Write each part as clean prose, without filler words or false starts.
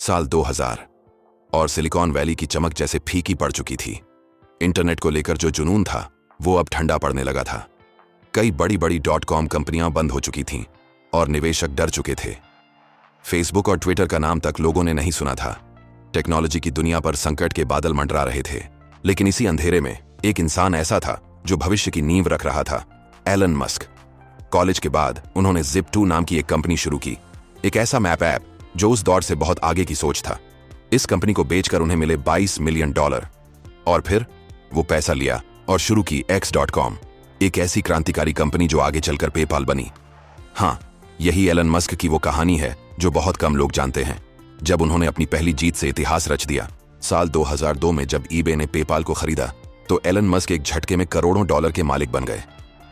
साल 2000 और silicon valley की चमक जैसे फीकी पड़ चुकी थी। इंटरनेट को लेकर जो जुनून था वो अब ठंडा पड़ने लगा था। कई बड़ी बड़ी .com कंपनियां बंद हो चुकी थीं और निवेशक डर चुके थे। फेसबुक और ट्विटर का नाम तक लोगों ने नहीं सुना था। टेक्नोलॉजी की दुनिया पर संकट के बादल मंडरा रहे थे, लेकिन इसी अंधेरे में एक इंसान ऐसा था जो भविष्य की नींव रख रहा था, एलन मस्क। कॉलेज के बाद उन्होंने Zip2 नाम की एक कंपनी शुरू की, एक ऐसा मैप ऐप जो उस दौर से बहुत आगे की सोच था। इस कंपनी को बेचकर उन्हें मिले $22 मिलियन और फिर वो पैसा लिया और शुरू की X.com, एक ऐसी क्रांतिकारी कंपनी जो आगे चलकर पेपाल बनी। हाँ, यही एलन मस्क की वो कहानी है जो बहुत कम लोग जानते हैं। जब उन्होंने अपनी पहली जीत से इतिहास रच दिया, साल 2002 में जब eBay ने पेपाल को खरीदा, तो एलन मस्क एक झटके में करोड़ों डॉलर के मालिक बन गए।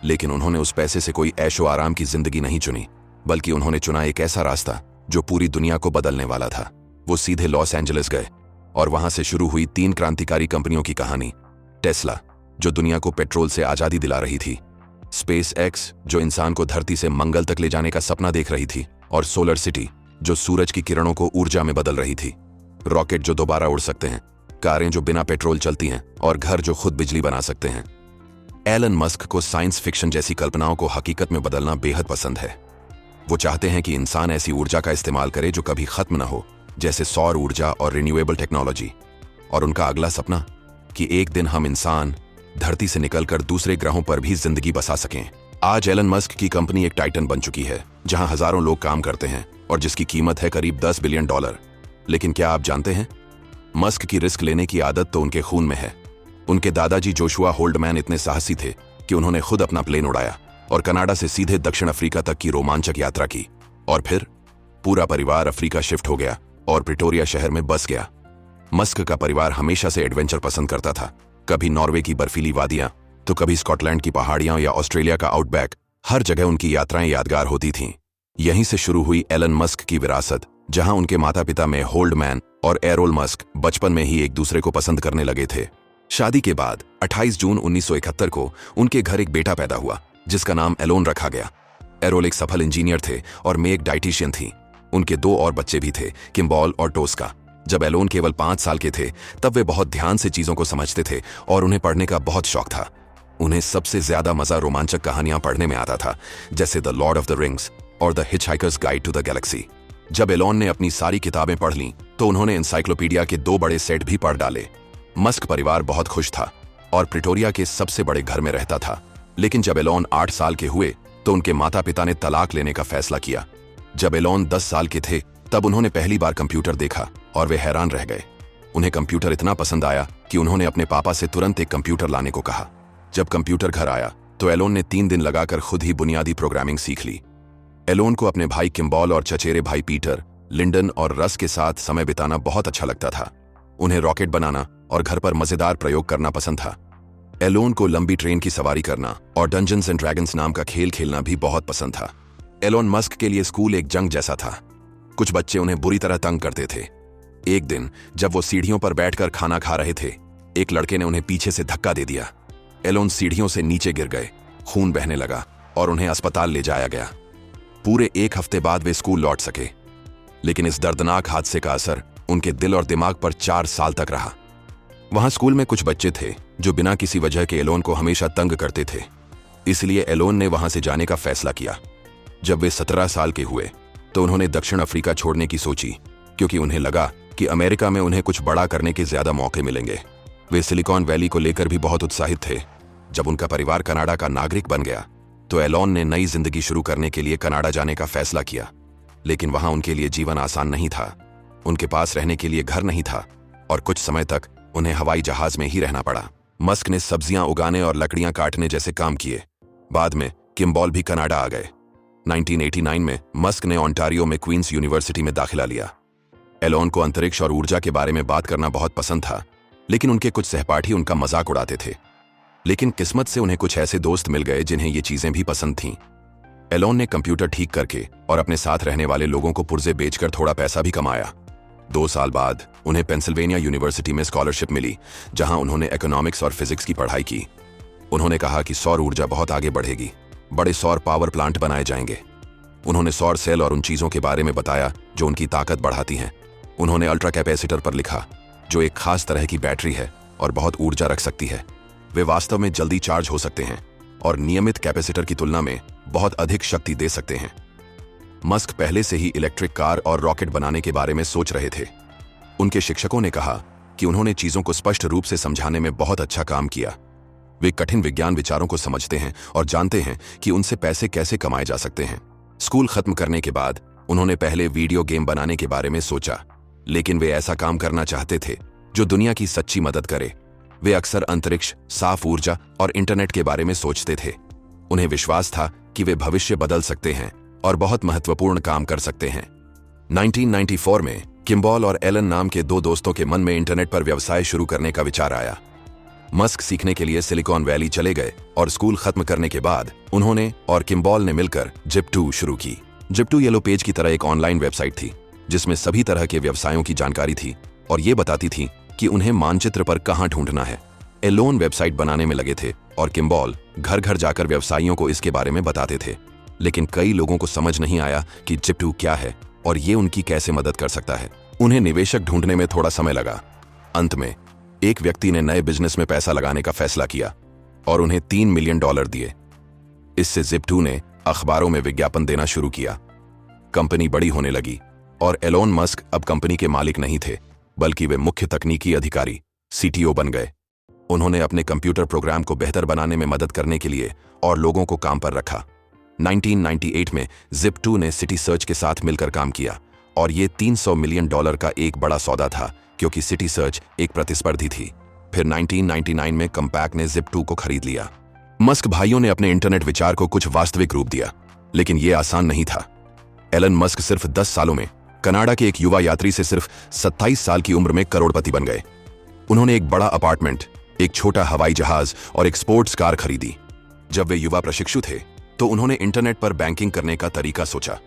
लेकिन उन्होंने उस पैसे से कोई ऐशो आराम की जिंदगी नहीं चुनी, बल्कि उन्होंने चुना एक ऐसा रास्ता जो पूरी दुनिया को बदलने वाला था। वो सीधे लॉस एंजलिस गए और वहां से शुरू हुई 3 क्रांतिकारी कंपनियों की कहानी। टेस्ला, जो दुनिया को पेट्रोल से आजादी दिला रही थी, स्पेस एक्स, जो इंसान को धरती से मंगल तक ले जाने का सपना देख रही थी, और सोलर सिटी, जो सूरज की किरणों को ऊर्जा में बदल रही थी। रॉकेट जो दोबारा उड़ सकते हैं, कारें जो बिना पेट्रोल चलती हैं, और घर जो खुद बिजली बना सकते हैं। एलन मस्क को साइंस फिक्शन जैसी कल्पनाओं को हकीकत में बदलना बेहद पसंद है। वो चाहते हैं कि इंसान ऐसी ऊर्जा का इस्तेमाल करे जो कभी खत्म न हो, जैसे सौर ऊर्जा और रिन्यूएबल टेक्नोलॉजी। और उनका अगला सपना कि एक दिन हम इंसान धरती से निकलकर दूसरे ग्रहों पर भी जिंदगी बसा सकें। आज एलन मस्क की कंपनी एक टाइटन बन चुकी है, जहां हजारों लोग काम करते हैं और जिसकी कीमत है करीब $10 बिलियन। लेकिन क्या आप जानते हैं, मस्क की रिस्क लेने की आदत तो उनके खून में है। उनके दादाजी जोशुआ होल्डमैन इतने साहसी थे कि उन्होंने खुद अपना प्लेन उड़ाया और कनाडा से सीधे दक्षिण अफ्रीका तक की रोमांचक यात्रा की। और फिर पूरा परिवार अफ्रीका शिफ्ट हो गया और प्रिटोरिया शहर में बस गया। मस्क का परिवार हमेशा से एडवेंचर पसंद करता था। कभी नॉर्वे की बर्फीली वादियां, तो कभी स्कॉटलैंड की पहाड़ियां या ऑस्ट्रेलिया का आउटबैक। हर जगह उनकी यात्राएं यादगार होती थीं। यहीं से शुरू हुई एलन मस्क की विरासत, जहां उनके माता पिता में होल्डमैन और एरोल मस्क बचपन में ही एक दूसरे को पसंद करने लगे थे। शादी के बाद 28 जून 1971 को उनके घर एक बेटा पैदा हुआ, जिसका नाम एलोन रखा गया। एरोल एक सफल इंजीनियर थे और मे एक डाइटिशियन थी। उनके 2 और बच्चे भी थे, किम्बॉल और टोस्का। जब एलोन केवल 5 साल के थे, तब वे बहुत ध्यान से चीजों को समझते थे और उन्हें पढ़ने का बहुत शौक था। उन्हें सबसे ज्यादा मजा रोमांचक कहानियां पढ़ने में आता था, जैसे the lord of the rings और the hitchhiker's guide to the galaxy. जब एलोन ने अपनी सारी किताबें पढ़ लीं, तो उन्होंने एनसाइक्लोपीडिया के 2 बड़े सेट भी पढ़ डाले। मस्क परिवार बहुत खुश था और प्रिटोरिया के सबसे बड़े घर में रहता था। लेकिन जब एलोन 8 साल के हुए, तो उनके माता पिता ने तलाक लेने का फैसला किया। जब एलोन 10 साल के थे, तब उन्होंने पहली बार कंप्यूटर देखा और वे हैरान रह गए। उन्हें कंप्यूटर इतना पसंद आया कि उन्होंने अपने पापा से तुरंत एक कंप्यूटर लाने को कहा। जब कंप्यूटर घर आया, तो एलोन ने 3 दिन लगाकर खुद ही बुनियादी प्रोग्रामिंग सीख ली। एलोन को अपने भाई किम्बॉल और चचेरे भाई पीटर, लिंडन और रस के साथ समय बिताना बहुत अच्छा लगता था। उन्हें रॉकेट बनाना और घर पर मजेदार प्रयोग करना पसंद था। एलोन को लंबी ट्रेन की सवारी करना और डंजन्स एंड ड्रैगन्स नाम का खेल खेलना भी बहुत पसंद था। एलोन मस्क के लिए स्कूल एक जंग जैसा था। कुछ बच्चे उन्हें बुरी तरह तंग करते थे। एक दिन जब वो सीढ़ियों पर बैठकर खाना खा रहे थे, एक लड़के ने उन्हें पीछे से धक्का दे दिया। एलोन सीढ़ियों से नीचे गिर गए, खून बहने लगा और उन्हें अस्पताल ले जाया गया। पूरे 1 हफ्ते बाद वे स्कूल लौट सके, लेकिन इस दर्दनाक हादसे का असर उनके दिल और दिमाग पर 4 साल तक रहा। वहां स्कूल में कुछ बच्चे थे जो बिना किसी वजह के एलोन को हमेशा तंग करते थे। इसलिए एलोन ने वहां से जाने का फैसला किया। जब वे 17 साल के हुए, तो उन्होंने दक्षिण अफ्रीका छोड़ने की सोची, क्योंकि उन्हें लगा कि अमेरिका में उन्हें कुछ बड़ा करने के ज्यादा मौके मिलेंगे। वे सिलिकॉन वैली को लेकर भी बहुत उत्साहित थे। जब उनका परिवार कनाडा का नागरिक बन गया, तो एलोन ने नई जिंदगी शुरू करने के लिए कनाडा जाने का फैसला किया। लेकिन वहां उनके लिए जीवन आसान नहीं था। उनके पास रहने के लिए घर नहीं था और कुछ समय तक उन्हें हवाई जहाज में ही रहना पड़ा। मस्क ने सब्जियां उगाने और लकड़ियां काटने जैसे काम किए। बाद में किम्बॉल भी कनाडा आ गए। 1989 में मस्क ने ओंटारियो में क्वींस यूनिवर्सिटी में दाखिला लिया। एलोन को अंतरिक्ष और ऊर्जा के बारे में बात करना बहुत पसंद था, लेकिन उनके कुछ सहपाठी उनका मजाक उड़ाते थे। लेकिन किस्मत से उन्हें कुछ ऐसे दोस्त मिल गए जिन्हें ये चीजें भी पसंद थीं। एलोन ने कंप्यूटर ठीक करके और अपने साथ रहने वाले लोगों को पुर्जे बेचकर थोड़ा पैसा भी कमाया। 2 साल बाद उन्हें पेंसिल्वेनिया यूनिवर्सिटी में स्कॉलरशिप मिली, जहां उन्होंने इकोनॉमिक्स और फिजिक्स की पढ़ाई की। उन्होंने कहा कि सौर ऊर्जा बहुत आगे बढ़ेगी, बड़े सौर पावर प्लांट बनाए जाएंगे। उन्होंने सौर सेल और उन चीजों के बारे में बताया जो उनकी ताकत बढ़ाती हैं। उन्होंने अल्ट्रा कैपेसिटर पर लिखा, जो एक खास तरह की बैटरी है और बहुत ऊर्जा रख सकती है। वे वास्तव में जल्दी चार्ज हो सकते हैं और नियमित कैपेसिटर की तुलना में बहुत अधिक शक्ति दे सकते हैं। मस्क पहले से ही इलेक्ट्रिक कार और रॉकेट बनाने के बारे में सोच रहे थे। उनके शिक्षकों ने कहा कि उन्होंने चीजों को स्पष्ट रूप से समझाने में बहुत अच्छा काम किया। वे कठिन विज्ञान विचारों को समझते हैं और जानते हैं कि उनसे पैसे कैसे कमाए जा सकते हैं। स्कूल खत्म करने के बाद उन्होंने पहले वीडियो गेम बनाने के बारे में सोचा, लेकिन वे ऐसा काम करना चाहते थे जो दुनिया की सच्ची मदद करे। वे अक्सर अंतरिक्ष, साफ ऊर्जा और इंटरनेट के बारे में सोचते थे। उन्हें विश्वास था कि वे भविष्य बदल सकते हैं और बहुत महत्वपूर्ण काम कर सकते हैं। 1994 में किम्बॉल और एलन नाम के दो दोस्तों के मन में इंटरनेट पर व्यवसाय शुरू करने का विचार आया। मस्क सीखने के लिए सिलिकॉन वैली चले गए और स्कूल खत्म करने के बाद उन्होंने और किम्बॉल ने मिलकर जिप2 शुरू की। जिप2 येलो पेज की तरह एक ऑनलाइन वेबसाइट थी जिसमें सभी तरह के व्यवसायों की जानकारी थी और ये बताती थी कि उन्हें मानचित्र पर कहां ढूंढना है। एलोन वेबसाइट बनाने में लगे थे और किम्बॉल घर घर जाकर व्यवसायियों को इसके बारे में बताते थे, लेकिन कई लोगों को समझ नहीं आया कि जिप2 क्या है और ये उनकी कैसे मदद कर सकता है। उन्हें निवेशक ढूंढने में थोड़ा समय लगा। अंत में एक व्यक्ति ने नए बिजनेस में पैसा लगाने का फैसला किया और उन्हें $3 मिलियन दिए। इससे जिप2 ने अखबारों में विज्ञापन देना शुरू किया। कंपनी बड़ी होने लगी और एलोन मस्क अब कंपनी के मालिक नहीं थे, बल्कि वे मुख्य तकनीकी अधिकारी CTO बन गए। उन्होंने अपने कंप्यूटर प्रोग्राम को बेहतर बनाने में मदद करने के लिए और लोगों को काम पर रखा। 1998 में जिप2 ने सिटी सर्च के साथ मिलकर काम किया और ये $300 मिलियन का एक बड़ा सौदा था, क्योंकि सिटी सर्च एक प्रतिस्पर्धी थी। फिर 1999 में कंपैक्ट ने जिप2 को खरीद लिया। मस्क भाइयों ने अपने इंटरनेट विचार को कुछ वास्तविक रूप दिया, लेकिन यह आसान नहीं था। एलन मस्क सिर्फ 10 सालों में कनाडा के एक युवा यात्री से सिर्फ 27 साल की उम्र में करोड़पति बन गए। उन्होंने एक बड़ा अपार्टमेंट, एक छोटा हवाई जहाज और एक स्पोर्ट्स कार खरीदी। जब वे युवा प्रशिक्षु थे तो उन्होंने इंटरनेट पर बैंकिंग करने का तरीका सोचा।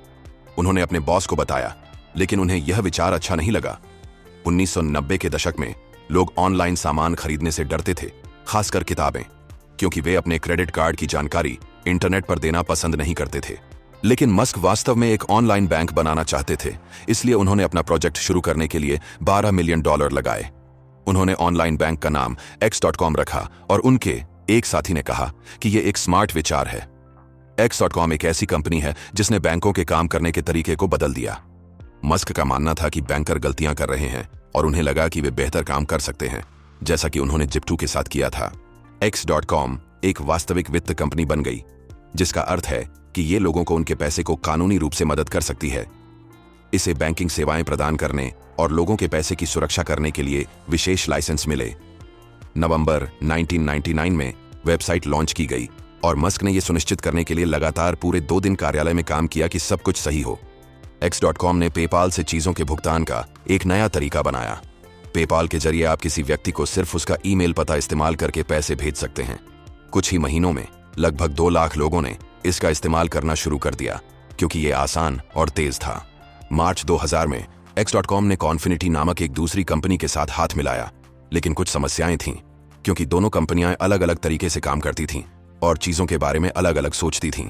उन्होंने अपने बॉस को बताया, लेकिन उन्हें यह विचार अच्छा नहीं लगा। 1990 के दशक में लोग ऑनलाइन सामान खरीदने से डरते थे, खासकर किताबें, क्योंकि वे अपने क्रेडिट कार्ड की जानकारी इंटरनेट पर देना पसंद नहीं करते थे। लेकिन मस्क वास्तव में एक ऑनलाइन बैंक बनाना चाहते थे, इसलिए उन्होंने अपना प्रोजेक्ट शुरू करने के लिए $12 मिलियन लगाए। उन्होंने ऑनलाइन बैंक का नाम X.com रखा और उनके एक साथी ने कहा कि यह एक स्मार्ट विचार है। X.com एक ऐसी कंपनी है जिसने बैंकों के काम करने के तरीके को बदल दिया। मस्क का मानना था कि बैंकर गलतियां कर रहे हैं और उन्हें लगा कि वे बेहतर काम कर सकते हैं, जैसा कि उन्होंने जिप2 के साथ किया था। X.com एक वास्तविक वित्त कंपनी बन गई, जिसका अर्थ है कि ये लोगों को उनके पैसे को कानूनी रूप से मदद कर सकती है। इसे बैंकिंग सेवाएं प्रदान करने और लोगों के पैसे की सुरक्षा करने के लिए विशेष लाइसेंस मिले। नवंबर 1999 में वेबसाइट लॉन्च की गई और मस्क ने यह सुनिश्चित करने के लिए लगातार पूरे 2 दिन कार्यालय में काम किया कि सब कुछ सही हो। X.com ने पेपाल से चीजों के भुगतान का एक नया तरीका बनाया। पेपाल के जरिए आप किसी व्यक्ति को सिर्फ उसका ईमेल पता इस्तेमाल करके पैसे भेज सकते हैं। कुछ ही महीनों में लगभग 2 लाख लोगों ने इसका इस्तेमाल करना शुरू कर दिया, क्योंकि ये आसान और तेज था। मार्च 2000 में X.com ने कॉन्फिनिटी नामक एक दूसरी कंपनी के साथ हाथ मिलाया, लेकिन कुछ समस्याएं थीं, क्योंकि दोनों कंपनियां अलग अलग तरीके से काम करती थीं और चीजों के बारे में अलग अलग सोचती थीं।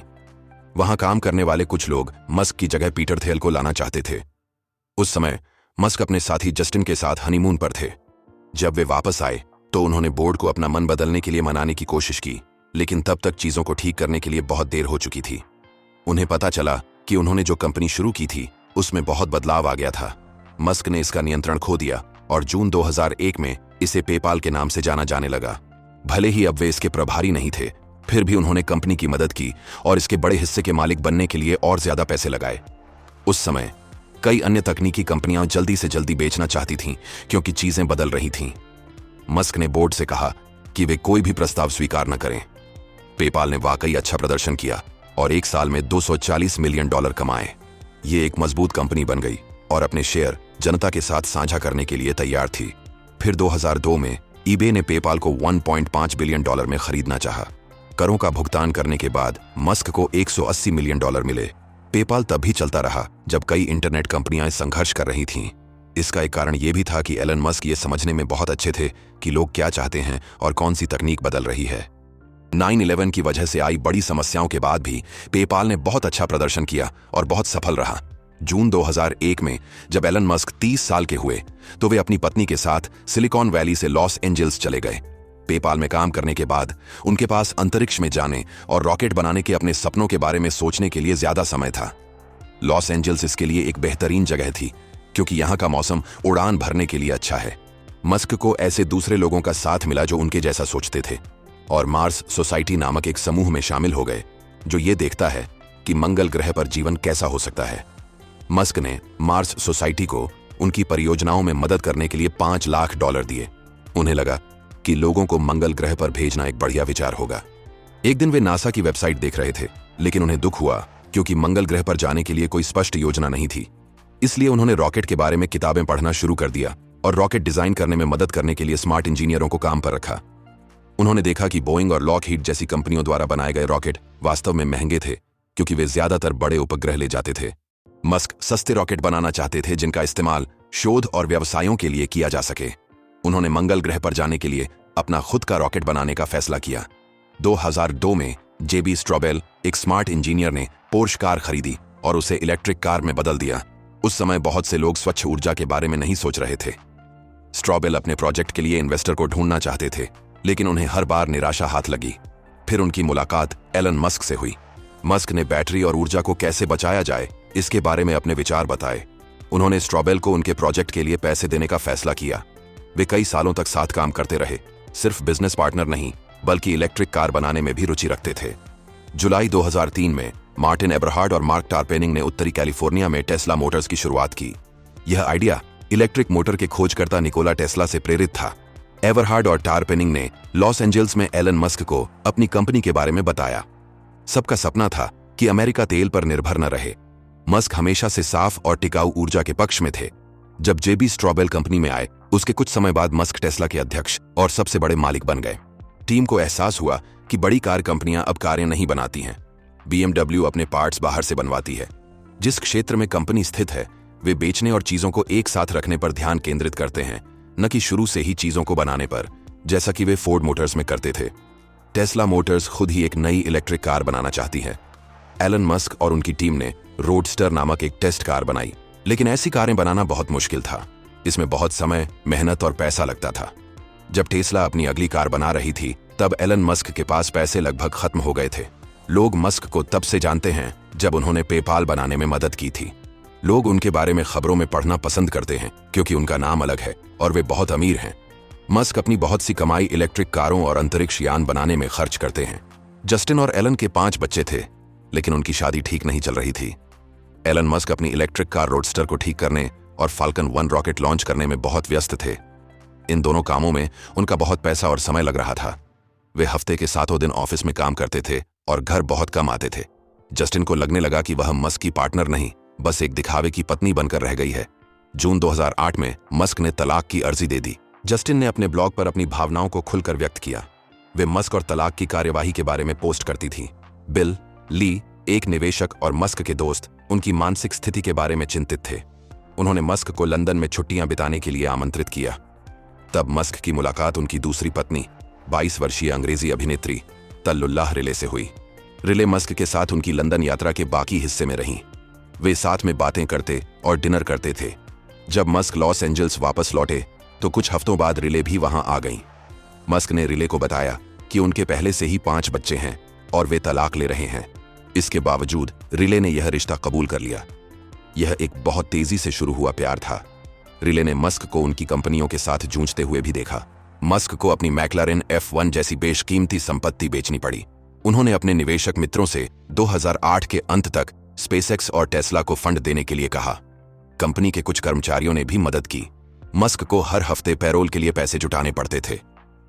वहां काम करने वाले कुछ लोग मस्क की जगह पीटर थेल को लाना चाहते थे। उस समय मस्क अपने साथी जस्टिन के साथ हनीमून पर थे। जब वे वापस आए तो उन्होंने बोर्ड को अपना मन बदलने के लिए मनाने की कोशिश की, लेकिन तब तक चीजों को ठीक करने के लिए बहुत देर हो चुकी थी। उन्हें पता चला कि उन्होंने जो कंपनी शुरू की थी उसमें बहुत बदलाव आ गया था। मस्क ने इसका नियंत्रण खो दिया और जून 2001 में इसे पेपाल के नाम से जाना जाने लगा। भले ही अब वे इसके प्रभारी नहीं थे, फिर भी उन्होंने कंपनी की मदद की और इसके बड़े हिस्से के मालिक बनने के लिए और ज्यादा पैसे लगाए। उस समय कई अन्य तकनीकी कंपनियां जल्दी से जल्दी बेचना चाहती थीं, क्योंकि चीजें बदल रही थीं। मस्क ने बोर्ड से कहा कि वे कोई भी प्रस्ताव स्वीकार न करें। पेपाल ने वाकई अच्छा प्रदर्शन किया और 1 साल में $240 मिलियन कमाए। ये एक मजबूत कंपनी बन गई और अपने शेयर जनता के साथ साझा करने के लिए तैयार थी। फिर 2002 में ईबे ने पेपाल को $1.5 बिलियन में खरीदना चाहा। करों का भुगतान करने के बाद मस्क को $180 मिलियन मिले। पेपाल तब भी चलता रहा जब कई इंटरनेट कंपनियां संघर्ष कर रही थीं। इसका एक कारण यह भी था कि एलन मस्क ये समझने में बहुत अच्छे थे कि लोग क्या चाहते हैं और कौन सी तकनीक बदल रही है। 9/11 की वजह से आई बड़ी समस्याओं के बाद भी पेपाल ने बहुत अच्छा प्रदर्शन किया और बहुत सफल रहा। जून 2001 में जब एलन मस्क 30 साल के हुए तो वे अपनी पत्नी के साथ सिलिकॉन वैली से लॉस एंजल्स चले गए। पेपाल में काम करने के बाद उनके पास अंतरिक्ष में जाने और रॉकेट बनाने के अपने सपनों के बारे में सोचने के लिए ज्यादा समय था। लॉस एंजल्स इसके लिए एक बेहतरीन जगह थी क्योंकि यहाँ का मौसम उड़ान भरने के लिए अच्छा है। मस्क को ऐसे दूसरे लोगों का साथ मिला जो उनके जैसा सोचते थे और मार्स सोसाइटी नामक एक समूह में शामिल हो गए जो ये देखता है कि मंगल ग्रह पर जीवन कैसा हो सकता है। मस्क ने मार्स सोसाइटी को उनकी परियोजनाओं में मदद करने के लिए $5 लाख दिए। उन्हें लगा कि लोगों को मंगल ग्रह पर भेजना एक बढ़िया विचार होगा। एक दिन वे नासा की वेबसाइट देख रहे थे, लेकिन उन्हें दुख हुआ क्योंकि मंगल ग्रह पर जाने के लिए कोई स्पष्ट योजना नहीं थी। इसलिए उन्होंने रॉकेट के बारे में किताबें पढ़ना शुरू कर दिया और रॉकेट डिजाइन करने में मदद करने के लिए स्मार्ट इंजीनियरों को काम पर रखा। उन्होंने देखा कि बोइंग और लॉकहीड जैसी कंपनियों द्वारा बनाए गए रॉकेट वास्तव में महंगे थे क्योंकि वे ज्यादातर बड़े उपग्रह ले जाते थे। मस्क सस्ते रॉकेट बनाना चाहते थे जिनका इस्तेमाल शोध और व्यवसायों के लिए किया जा सके। उन्होंने मंगल ग्रह पर जाने के लिए अपना खुद का रॉकेट बनाने का फैसला किया। 2002 में जेबी स्ट्रॉबेल, एक स्मार्ट इंजीनियर, ने पोर्श कार खरीदी और उसे इलेक्ट्रिक कार में बदल दिया। उस समय बहुत से लोग स्वच्छ ऊर्जा के बारे में नहीं सोच रहे थे। स्ट्रॉबेल अपने प्रोजेक्ट के लिए इन्वेस्टर को ढूंढना चाहते थे, लेकिन उन्हें हर बार निराशा हाथ लगी। फिर उनकी मुलाकात एलन मस्क से हुई। मस्क ने बैटरी और ऊर्जा को कैसे बचाया जाए इसके बारे में अपने विचार बताए। उन्होंने स्ट्रॉबेल को उनके प्रोजेक्ट के लिए पैसे देने का फैसला किया। वे कई सालों तक साथ काम करते रहे, सिर्फ बिजनेस पार्टनर नहीं बल्कि इलेक्ट्रिक कार बनाने में भी रुचि रखते थे। जुलाई 2003 में मार्टिन एबरहार्ड और मार्क टारपेनिंग ने उत्तरी कैलिफोर्निया में टेस्ला मोटर्स की शुरुआत की। यह आइडिया इलेक्ट्रिक मोटर के खोजकर्ता निकोला टेस्ला से प्रेरित था। एबरहार्ड और टारपेनिंग ने लॉस एंजल्स में एलन मस्क को अपनी कंपनी के बारे में बताया। सबका सपना था कि अमेरिका तेल पर निर्भर न रहे। मस्क हमेशा से साफ और टिकाऊ ऊर्जा के पक्ष में थे। जब जेबी स्ट्रॉबेल कंपनी में आए उसके कुछ समय बाद मस्क टेस्ला के अध्यक्ष और सबसे बड़े मालिक बन गए। टीम को एहसास हुआ कि बड़ी कार कंपनियां अब कारें नहीं बनाती हैं। BMW अपने पार्ट्स बाहर से बनवाती है। जिस क्षेत्र में कंपनी स्थित है वे बेचने और चीजों को एक साथ रखने पर ध्यान केंद्रित करते हैं, न कि शुरू से ही चीजों को बनाने पर, जैसा कि वे फोर्ड मोटर्स में करते थे। टेस्ला मोटर्स खुद ही एक नई इलेक्ट्रिक कार बनाना चाहती है। एलन मस्क और उनकी टीम ने रोडस्टर नामक एक टेस्ट कार बनाई, लेकिन ऐसी कारें बनाना बहुत मुश्किल था। इसमें बहुत समय, मेहनत और पैसा लगता था। जब टेस्ला अपनी अगली कार बना रही थी तब एलन मस्क के पास पैसे लगभग खत्म हो गए थे। लोग मस्क को तब से जानते हैं जब उन्होंने पेपाल बनाने में मदद की थी। लोग उनके बारे में खबरों में पढ़ना पसंद करते हैं क्योंकि उनका नाम अलग है और वे बहुत अमीर हैं। मस्क अपनी बहुत सी कमाई इलेक्ट्रिक कारों और अंतरिक्ष यान बनाने में खर्च करते हैं। जस्टिन और एलन के 5 बच्चे थे, लेकिन उनकी शादी ठीक नहीं चल रही थी। एलन मस्क अपनी इलेक्ट्रिक कार रोडस्टर को ठीक करने और फाल्कन 1 रॉकेट लॉन्च करने में बहुत व्यस्त थे। इन दोनों कामों में उनका बहुत पैसा और समय लग रहा था। वे हफ्ते के 7 दिन ऑफिस में काम करते थे और घर बहुत कम आते थे। जस्टिन को लगने लगा कि वह मस्क की पार्टनर नहीं, बस एक दिखावे की पत्नी बनकर रह गई है। जून 2008 में मस्क ने तलाक की अर्जी दे दी। जस्टिन ने अपने ब्लॉग पर अपनी भावनाओं को खुलकर व्यक्त किया। वे मस्क और तलाक की कार्यवाही के बारे में पोस्ट करती थी। बिल ली, एक निवेशक और मस्क के दोस्त, उनकी मानसिक स्थिति के बारे में चिंतित थे। उन्होंने मस्क को लंदन में छुट्टियां बिताने के लिए आमंत्रित किया। तब मस्क की मुलाकात उनकी दूसरी पत्नी, 22 वर्षीय अंग्रेजी अभिनेत्री तल्लुल्लाह रिले से हुई। रिले मस्क के साथ उनकी लंदन यात्रा के बाकी हिस्से में रहीं। वे साथ में बातें करते और डिनर करते थे। जब मस्क लॉस एंजल्स वापस लौटे तो कुछ हफ्तों बाद रिले भी वहां आ गईं। मस्क ने रिले को बताया कि उनके पहले से ही 5 बच्चे हैं और वे तलाक ले रहे हैं। इसके बावजूद रिले ने यह रिश्ता कबूल कर लिया। यह एक बहुत तेजी से शुरू हुआ प्यार था। रिले ने मस्क को उनकी कंपनियों के साथ जूझते हुए भी देखा। मस्क को अपनी मैक्लारेन F1 जैसी बेशकीमती संपत्ति बेचनी पड़ी। उन्होंने अपने निवेशक मित्रों से 2008 के अंत तक स्पेसएक्स और टेस्ला को फंड देने के लिए कहा। कंपनी के कुछ कर्मचारियों ने भी मदद की। मस्क को हर हफ्ते पैरोल के लिए पैसे जुटाने पड़ते थे।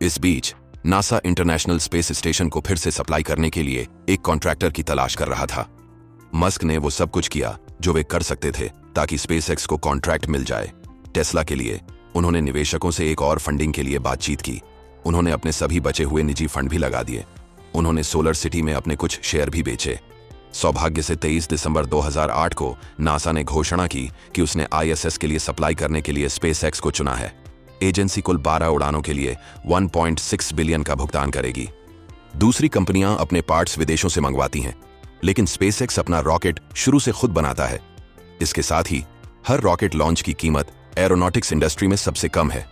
इस बीच नासा इंटरनेशनल स्पेस स्टेशन को फिर से सप्लाई करने के लिए एक कॉन्ट्रैक्टर की तलाश कर रहा था। मस्क ने वो सब कुछ किया जो वे कर सकते थे ताकि स्पेसएक्स को कॉन्ट्रैक्ट मिल जाए। टेस्ला के लिए उन्होंने निवेशकों से एक और फंडिंग के लिए बातचीत की। उन्होंने अपने सभी बचे हुए निजी फंड भी लगा दिए। उन्होंने सोलर सिटी में अपने कुछ शेयर भी बेचे। सौभाग्य से 23 दिसंबर 2008 को नासा ने घोषणा की कि उसने ISS के लिए सप्लाई करने के लिए स्पेसएक्स को चुना है। एजेंसी कुल 12 उड़ानों के लिए 1.6 बिलियन का भुगतान करेगी। दूसरी कंपनियां अपने पार्ट्स विदेशों से मंगवाती हैं, लेकिन स्पेसएक्स अपना रॉकेट शुरू से खुद बनाता है। इसके साथ ही हर रॉकेट लॉन्च की कीमत एरोनॉटिक्स इंडस्ट्री में सबसे कम है।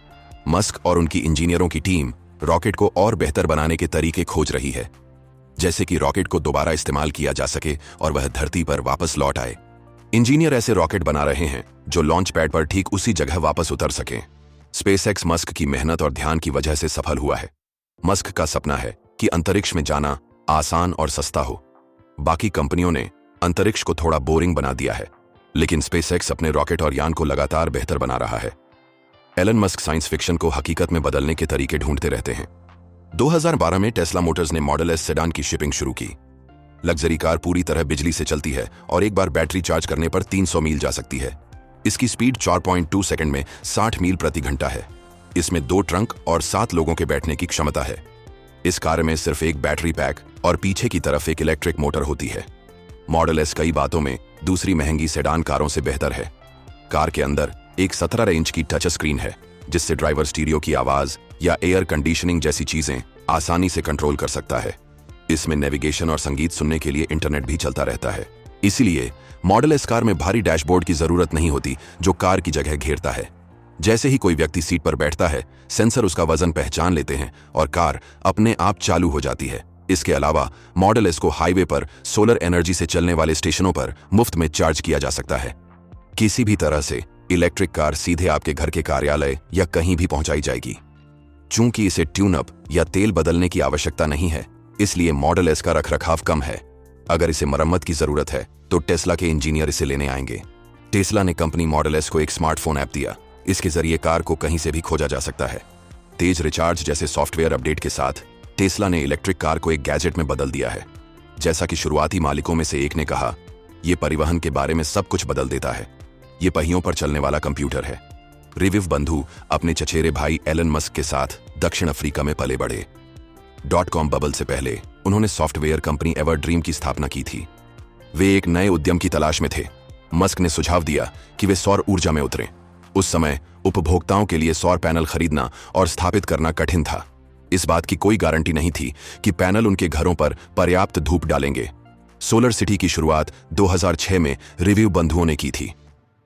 मस्क और उनकी इंजीनियरों की टीम रॉकेट को और बेहतर बनाने के तरीके खोज रही है, जैसे कि रॉकेट को दोबारा इस्तेमाल किया जा सके और वह धरती पर वापस लौट आए। इंजीनियर ऐसे रॉकेट बना रहे हैं जो लॉन्च पैड पर ठीक उसी जगह वापस उतर सकें। स्पेसएक्स मस्क की मेहनत और ध्यान की वजह से सफल हुआ है। मस्क का सपना है कि अंतरिक्ष में जाना आसान और सस्ता हो। बाकी कंपनियों ने अंतरिक्ष को थोड़ा बोरिंग बना दिया है, लेकिन स्पेसएक्स अपने रॉकेट और यान को लगातार बेहतर बना रहा है। एलन मस्क साइंस फिक्शन को हकीकत में बदलने के तरीके ढूंढते रहते हैं। 2012 में टेस्ला मोटर्स ने मॉडल एस सेडान की शिपिंग शुरू की। लग्जरी कार पूरी तरह बिजली से चलती है और एक बार बैटरी चार्ज करने पर 300 मील जा सकती है। इसकी स्पीड 4.2 सेकंड में 60 मील प्रति घंटा है। इसमें 2 ट्रंक और 7 लोगों के बैठने की क्षमता है। इस कार में सिर्फ एक बैटरी पैक और पीछे की तरफ एक इलेक्ट्रिक मोटर होती है। मॉडल एस कई बातों में दूसरी महंगी सेडान कारों से बेहतर है। कार के अंदर एक 17 इंच की टच स्क्रीन है, जिससे ड्राइवर स्टीरियो की आवाज या एयर कंडीशनिंग जैसी चीजें आसानी से कंट्रोल कर सकता है। इसमें नेविगेशन और संगीत सुनने के लिए इंटरनेट भी चलता रहता है। इसीलिए मॉडल एस कार में भारी डैशबोर्ड की जरूरत नहीं होती, जो कार की जगह घेरता है। जैसे ही कोई व्यक्ति सीट पर बैठता है, सेंसर उसका वजन पहचान लेते हैं और कार अपने आप चालू हो जाती है। इसके अलावा मॉडल एस को हाईवे पर सोलर एनर्जी से चलने वाले स्टेशनों पर मुफ्त में चार्ज किया जा सकता है। किसी भी तरह से इलेक्ट्रिक कार सीधे आपके घर के कार्यालय या कहीं भी पहुंचाई जाएगी। चूंकि इसे ट्यून अप या तेल बदलने की आवश्यकता नहीं है, इसलिए मॉडल एस का रखरखाव कम है। अगर इसे मरम्मत की जरूरत है तो टेस्ला के इंजीनियर इसे लेने आएंगे। टेस्ला ने कंपनी मॉडल एस को एक स्मार्टफोन ऐप दिया। इसके जरिए कार को कहीं से भी खोजा जा सकता है। तेज रिचार्ज जैसे सॉफ्टवेयर अपडेट के साथ टेस्ला ने इलेक्ट्रिक कार को एक गैजेट में बदल दिया है। जैसा कि शुरुआती मालिकों में से एक ने कहा, यह परिवहन के बारे में सब कुछ बदल देता है। ये पहियों पर चलने वाला कंप्यूटर है। रिविव बंधु अपने चचेरे भाई एलन मस्क के साथ दक्षिण अफ्रीका में पले बढ़े। .com बबल से पहले उन्होंने सॉफ्टवेयर कंपनी एवरड्रीम की स्थापना की थी। वे एक नए उद्यम की तलाश में थे। मस्क ने सुझाव दिया कि वे सौर ऊर्जा में उतरें। उस समय उपभोक्ताओं के लिए सौर पैनल खरीदना और स्थापित करना कठिन था। इस बात की कोई गारंटी नहीं थी कि पैनल उनके घरों पर पर्याप्त धूप डालेंगे। सोलर सिटी की शुरुआत 2006 में रिव्यू बंधुओं ने की थी।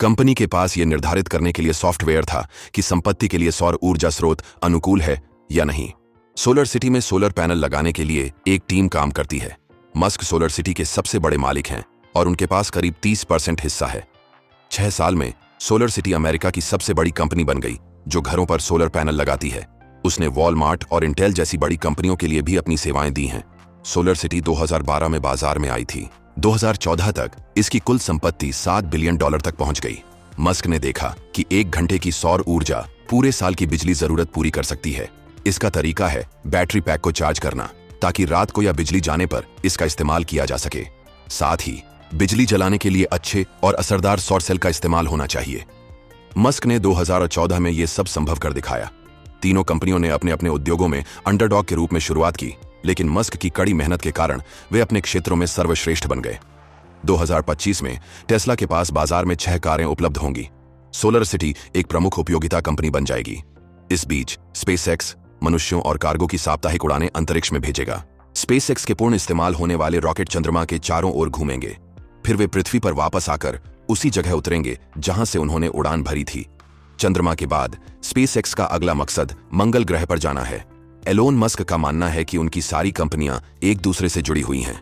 कंपनी के पास यह निर्धारित करने के लिए सॉफ्टवेयर था कि संपत्ति के लिए सौर ऊर्जा स्रोत अनुकूल है या नहीं। सोलर सिटी में सोलर पैनल लगाने के लिए एक टीम काम करती है। मस्क सोलर सिटी के सबसे बड़े मालिक हैं और उनके पास करीब 30% हिस्सा है। 6 साल में सोलर सिटी अमेरिका की सबसे बड़ी कंपनी बन गई जो घरों पर सोलर पैनल लगाती है। उसने वॉलमार्ट और इंटेल जैसी बड़ी कंपनियों के लिए भी अपनी सेवाएं दी हैं। सोलर सिटी 2012 में बाजार में आई थी। 2014 तक इसकी कुल संपत्ति $7 बिलियन तक पहुंच गई। मस्क ने देखा कि 1 घंटे की सौर ऊर्जा पूरे साल की बिजली जरूरत पूरी कर सकती है। इसका तरीका है बैटरी पैक को चार्ज करना, ताकि रात को या बिजली जाने पर इसका इस्तेमाल किया जा सके। साथ ही बिजली जलाने के लिए अच्छे और असरदार सौर सेल का इस्तेमाल होना चाहिए। मस्क ने 2014 में यह सब संभव कर दिखाया। तीनों कंपनियों ने अपने अपने उद्योगों में अंडरडॉग के रूप में शुरुआत की, लेकिन मस्क की कड़ी मेहनत के कारण वे अपने क्षेत्रों में सर्वश्रेष्ठ बन गए। 2025 में टेस्ला के पास बाजार में 6 कारें उपलब्ध होंगी। सोलर सिटी एक प्रमुख उपयोगिता कंपनी बन जाएगी। इस बीच स्पेसएक्स मनुष्यों और कार्गो की साप्ताहिक उड़ानें अंतरिक्ष में भेजेगा। स्पेसएक्स के पूर्ण इस्तेमाल होने वाले रॉकेट चंद्रमा के चारों ओर घूमेंगे। फिर वे पृथ्वी पर वापस आकर उसी जगह उतरेंगे जहां से उन्होंने उड़ान भरी थी। चंद्रमा के बाद स्पेसएक्स का अगला मकसद मंगल ग्रह पर जाना है। एलोन मस्क का मानना है कि उनकी सारी कंपनियां एक दूसरे से जुड़ी हुई हैं।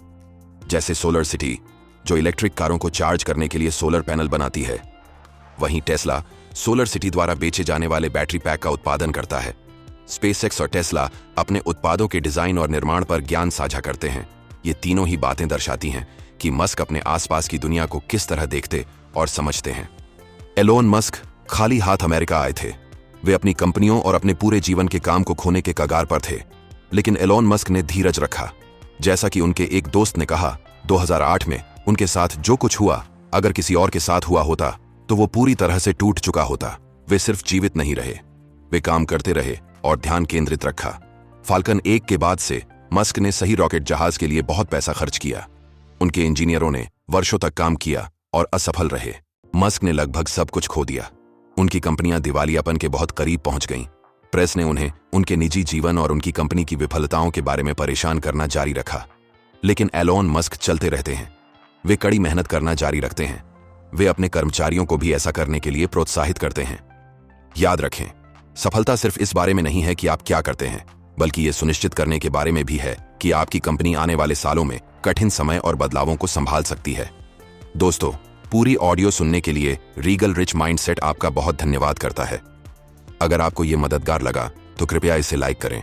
जैसे सोलर सिटी, जो इलेक्ट्रिक कारों को चार्ज करने के लिए सोलर पैनल बनाती है, वहीं टेस्ला सोलर सिटी द्वारा बेचे जाने वाले बैटरी पैक का उत्पादन करता है। स्पेसएक्स और टेस्ला अपने उत्पादों के डिजाइन और निर्माण पर ज्ञान साझा करते हैं। ये तीनों ही बातें दर्शाती हैं कि मस्क अपने आसपास की दुनिया को किस तरह देखते और समझते हैं। एलोन मस्क खाली हाथ अमेरिका आए थे। वे अपनी कंपनियों और अपने पूरे जीवन के काम को खोने के कगार पर थे, लेकिन एलोन मस्क ने धीरज रखा। जैसा कि उनके एक दोस्त ने कहा, 2008 में उनके साथ जो कुछ हुआ, अगर किसी और के साथ हुआ होता तो वो पूरी तरह से टूट चुका होता। वे सिर्फ जीवित नहीं रहे, वे काम करते रहे और ध्यान केंद्रित रखा। फाल्कन 1 के बाद से मस्क ने सही रॉकेट जहाज के लिए बहुत पैसा खर्च किया। उनके इंजीनियरों ने वर्षों तक काम किया और असफल रहे। मस्क ने लगभग सब कुछ खो दिया। उनकी कंपनियां दिवालियापन के बहुत करीब पहुंच गईं। प्रेस ने उन्हें उनके निजी जीवन और उनकी कंपनी की विफलताओं के बारे में परेशान करना जारी रखा, लेकिन एलोन मस्क चलते रहते हैं। वे कड़ी मेहनत करना जारी रखते हैं। वे अपने कर्मचारियों को भी ऐसा करने के लिए प्रोत्साहित करते हैं। याद रखें, सफलता सिर्फ इस बारे में नहीं है कि आप क्या करते हैं, बल्कि ये सुनिश्चित करने के बारे में भी है कि आपकी कंपनी आने वाले सालों में कठिन समय और बदलावों को संभाल सकती है। दोस्तों, पूरी ऑडियो सुनने के लिए रीगल रिच माइंडसेट आपका बहुत धन्यवाद करता है। अगर आपको ये मददगार लगा तो कृपया इसे लाइक करें